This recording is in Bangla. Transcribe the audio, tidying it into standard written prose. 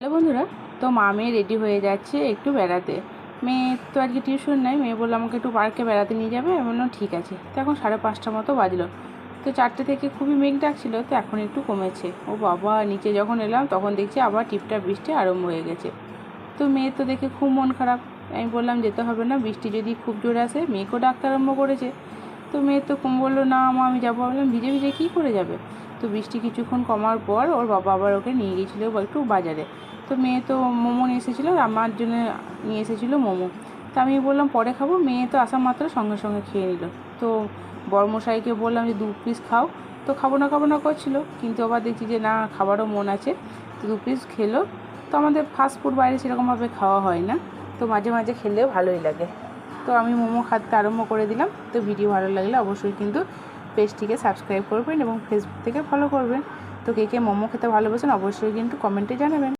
হ্যালো বন্ধুরা, তো মেয়ে রেডি হয়ে যাচ্ছে একটু বেড়াতে। মেয়ে তো আজকে টিউশন নেই। মেয়ে বললো আমাকে একটু পার্কে বেড়াতে নিয়ে যাবে। আমি বললাম ঠিক আছে। তো এখন 5:30 মতো বাজলো। তো 4টে থেকে খুবই মেঘ ডাকছিল, তো এখন একটু কমেছে। ও বাবা, নিচে যখন এলাম তখন দেখছি আবার টিপটাপ বৃষ্টি আরম্ভ হয়ে গেছে। তো মেয়ে তো দেখে খুব মন খারাপ। আমি বললাম যেতে হবে না, বৃষ্টি যদি খুব জোরে আসে। মেয়েকেও ডাকতে আরম্ভ করেছে। তো মেয়ে তো বললো না মা আমি যাবো। বললাম ভিজে ভিজে কী করে যাবে। তো বৃষ্টি কিছুক্ষণ কমার পর ওর বাবা আবার ওকে নিয়ে গিয়েছিলো একটু বাজারে। তো মেয়ে তো মোমো নিয়ে এসেছিলো, আমার জন্য নিয়ে এসেছিলো মোমো। তো আমি বললাম পরে খাবো। মেয়ে তো আসা মাত্র সঙ্গে সঙ্গে খেয়ে নিল। তো বড়মশাইকে বললাম যে 2 পিস খাও। তো খাবো না করছিলো, কিন্তু আবার দেখছি যে না, খাবারও মন আছে। তো 2 পিস খেলো। তো আমাদের ফাস্ট ফুড বাইরে সেরকমভাবে খাওয়া হয় না, তো মাঝে মাঝে খেলেও ভালোই লাগে। তো আমি মোমো খেতে আরম্ভ করে দিলাম। তো ভিডিও ভালো লাগলে অবশ্যই কিন্তু পেজটিকে সাবস্ক্রাইব করবেন এবং ফেসবুক থেকে ফলো করবেন। তো কে কে মোমো খেতে ভালোবাসেন অবশ্যই কিন্তু কমেন্টে জানাবেন।